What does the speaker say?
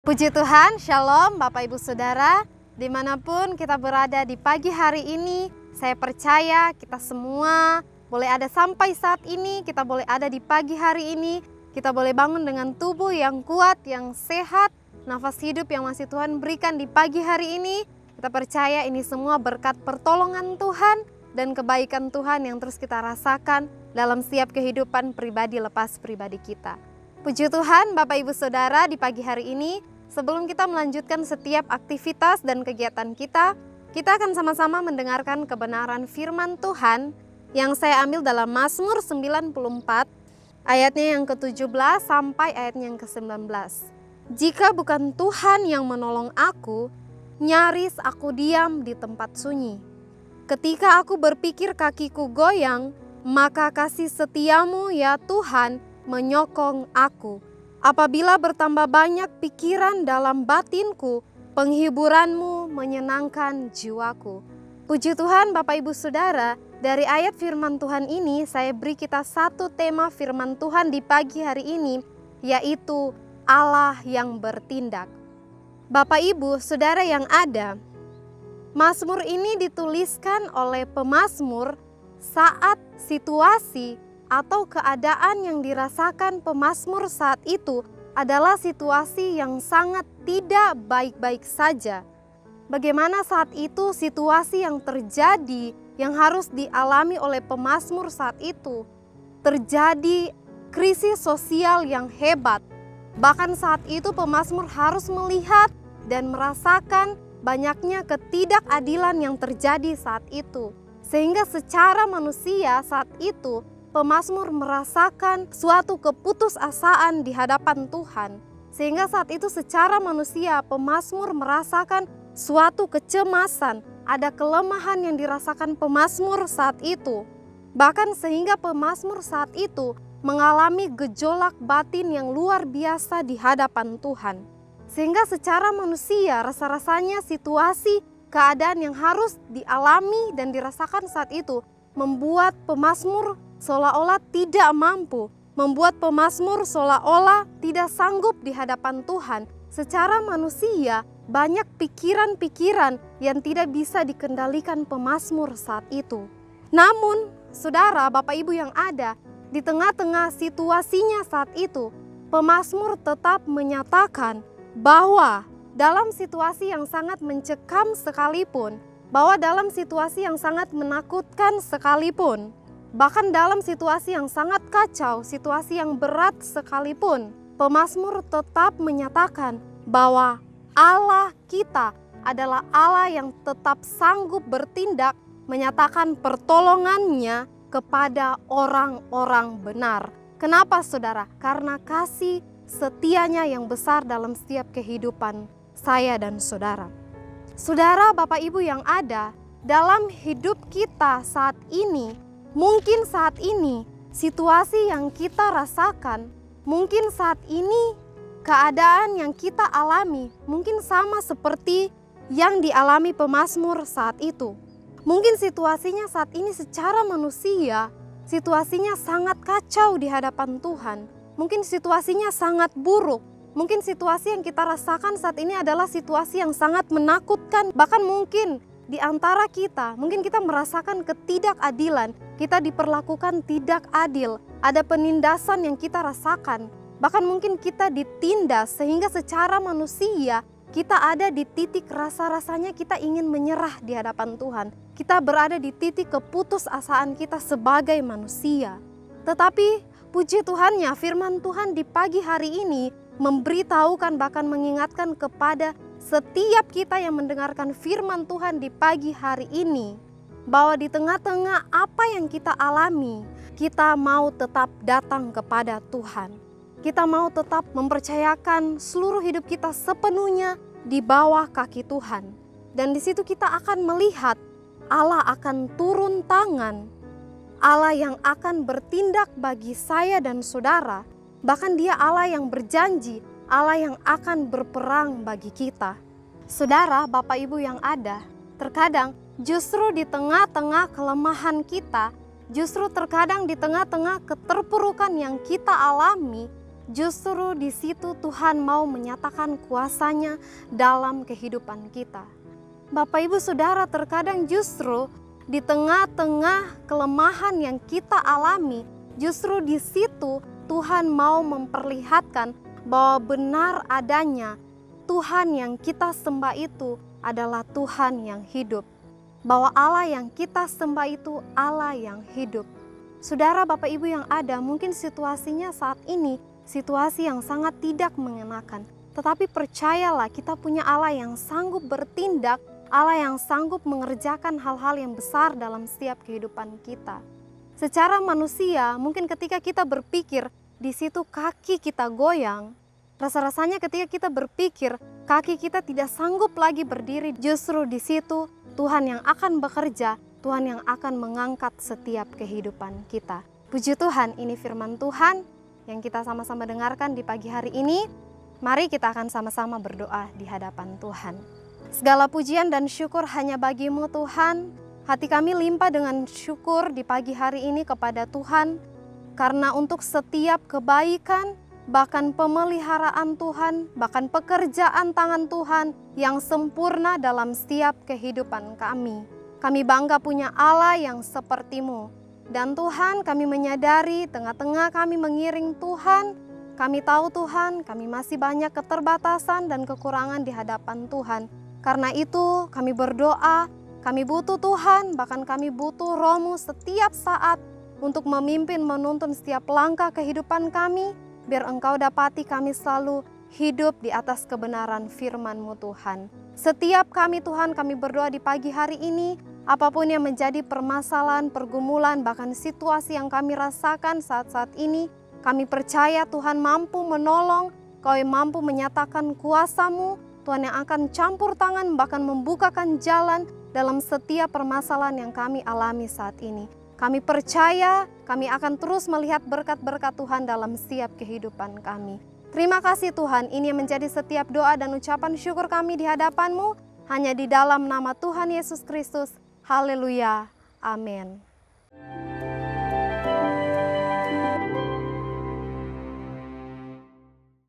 Puji Tuhan, Shalom Bapak Ibu Saudara, dimanapun kita berada di pagi hari ini, saya percaya kita semua boleh ada sampai saat ini, kita boleh ada di pagi hari ini, kita boleh bangun dengan tubuh yang kuat, yang sehat, nafas hidup yang masih Tuhan berikan di pagi hari ini. Kita percaya ini semua berkat pertolongan Tuhan dan kebaikan Tuhan yang terus kita rasakan dalam setiap kehidupan pribadi lepas pribadi kita. Puji Tuhan Bapak Ibu Saudara, di pagi hari ini sebelum kita melanjutkan setiap aktivitas dan kegiatan kita akan sama-sama mendengarkan kebenaran firman Tuhan yang saya ambil dalam Mazmur 94 ayatnya yang ke-17 sampai ayatnya yang ke-19. Jika bukan Tuhan yang menolong aku, nyaris aku diam di tempat sunyi. Ketika aku berpikir kakiku goyang, maka kasih setiamu ya Tuhan menyokong aku. Apabila bertambah banyak pikiran dalam batinku, penghiburanmu menyenangkan jiwaku. Puji Tuhan Bapak Ibu Saudara, dari ayat firman Tuhan ini saya beri kita satu tema firman Tuhan di pagi hari ini, yaitu Allah yang bertindak. Bapak Ibu Saudara yang ada, Mazmur ini dituliskan oleh pemazmur saat situasi atau keadaan yang dirasakan pemazmur saat itu adalah situasi yang sangat tidak baik-baik saja. Bagaimana saat itu situasi yang terjadi yang harus dialami oleh pemazmur saat itu? Terjadi krisis sosial yang hebat. Bahkan saat itu pemazmur harus melihat dan merasakan banyaknya ketidakadilan yang terjadi saat itu. Sehingga secara manusia saat itu pemazmur merasakan suatu keputusasaan di hadapan Tuhan. Sehingga saat itu secara manusia pemazmur merasakan suatu kecemasan. Ada kelemahan yang dirasakan pemazmur saat itu. Bahkan sehingga pemazmur saat itu mengalami gejolak batin yang luar biasa di hadapan Tuhan. Sehingga secara manusia rasa-rasanya situasi keadaan yang harus dialami dan dirasakan saat itu membuat pemazmur seolah-olah tidak mampu, membuat pemazmur seolah-olah tidak sanggup di hadapan Tuhan. Secara manusia banyak pikiran-pikiran yang tidak bisa dikendalikan pemazmur saat itu. Namun, saudara, Bapak Ibu yang ada, di tengah-tengah situasinya saat itu, pemazmur tetap menyatakan bahwa dalam situasi yang sangat mencekam sekalipun, bahwa dalam situasi yang sangat menakutkan sekalipun, bahkan dalam situasi yang sangat kacau, situasi yang berat sekalipun, pemazmur tetap menyatakan bahwa Allah kita adalah Allah yang tetap sanggup bertindak, menyatakan pertolongannya kepada orang-orang benar. Kenapa saudara? Karena kasih setianya yang besar dalam setiap kehidupan saya dan saudara. Saudara, Bapak Ibu yang ada, dalam hidup kita saat ini, mungkin saat ini situasi yang kita rasakan, mungkin saat ini keadaan yang kita alami, mungkin sama seperti yang dialami pemazmur saat itu. Mungkin situasinya saat ini secara manusia, situasinya sangat kacau di hadapan Tuhan. Mungkin situasinya sangat buruk. Mungkin situasi yang kita rasakan saat ini adalah situasi yang sangat menakutkan. Bahkan mungkin di antara kita, mungkin kita merasakan ketidakadilan. Kita diperlakukan tidak adil. Ada penindasan yang kita rasakan. Bahkan mungkin kita ditindas sehingga secara manusia kita ada di titik rasa-rasanya kita ingin menyerah di hadapan Tuhan. Kita berada di titik keputusasaan kita sebagai manusia. Tetapi puji Tuhannya, firman Tuhan di pagi hari ini memberitahukan, bahkan mengingatkan kepada setiap kita yang mendengarkan firman Tuhan di pagi hari ini, bahwa di tengah-tengah apa yang kita alami, kita mau tetap datang kepada Tuhan. Kita mau tetap mempercayakan seluruh hidup kita sepenuhnya di bawah kaki Tuhan. Dan di situ kita akan melihat Allah akan turun tangan, Allah yang akan bertindak bagi saya dan saudara. Bahkan Dia Allah yang berjanji, Allah yang akan berperang bagi kita. Saudara, Bapak Ibu yang ada, terkadang justru di tengah-tengah kelemahan kita, justru terkadang di tengah-tengah keterpurukan yang kita alami, justru di situ Tuhan mau menyatakan kuasa-Nya dalam kehidupan kita. Bapak Ibu Saudara, terkadang justru di tengah-tengah kelemahan yang kita alami, justru di situ Tuhan mau memperlihatkan bahwa benar adanya Tuhan yang kita sembah itu adalah Tuhan yang hidup. Bahwa Allah yang kita sembah itu Allah yang hidup. Saudara, Bapak Ibu yang ada, mungkin situasinya saat ini situasi yang sangat tidak mengenakan. Tetapi percayalah, kita punya Allah yang sanggup bertindak, Allah yang sanggup mengerjakan hal-hal yang besar dalam setiap kehidupan kita. Secara manusia, mungkin ketika kita berpikir, di situ kaki kita goyang. Rasa-rasanya ketika kita berpikir, kaki kita tidak sanggup lagi berdiri. Justru di situ Tuhan yang akan bekerja, Tuhan yang akan mengangkat setiap kehidupan kita. Puji Tuhan, ini firman Tuhan yang kita sama-sama dengarkan di pagi hari ini. Mari kita akan sama-sama berdoa di hadapan Tuhan. Segala pujian dan syukur hanya bagi-Mu Tuhan. Hati kami limpah dengan syukur di pagi hari ini kepada Tuhan. Karena untuk setiap kebaikan, bahkan pemeliharaan Tuhan, bahkan pekerjaan tangan Tuhan yang sempurna dalam setiap kehidupan kami. Kami bangga punya Allah yang seperti-Mu. Dan Tuhan, kami menyadari tengah-tengah kami mengiring Tuhan, kami tahu Tuhan, kami masih banyak keterbatasan dan kekurangan di hadapan Tuhan. Karena itu kami berdoa, kami butuh Tuhan, bahkan kami butuh Roh-Mu setiap saat untuk memimpin menuntun setiap langkah kehidupan kami, biar Engkau dapati kami selalu hidup di atas kebenaran firman-Mu Tuhan. Setiap kami Tuhan, kami berdoa di pagi hari ini, apapun yang menjadi permasalahan, pergumulan, bahkan situasi yang kami rasakan saat-saat ini, kami percaya Tuhan mampu menolong, Kau mampu menyatakan kuasa-Mu, Tuhan yang akan campur tangan bahkan membukakan jalan dalam setiap permasalahan yang kami alami saat ini. Kami percaya kami akan terus melihat berkat-berkat Tuhan dalam setiap kehidupan kami. Terima kasih Tuhan, ini yang menjadi setiap doa dan ucapan syukur kami di hadapan-Mu, hanya di dalam nama Tuhan Yesus Kristus. Haleluya. Amin.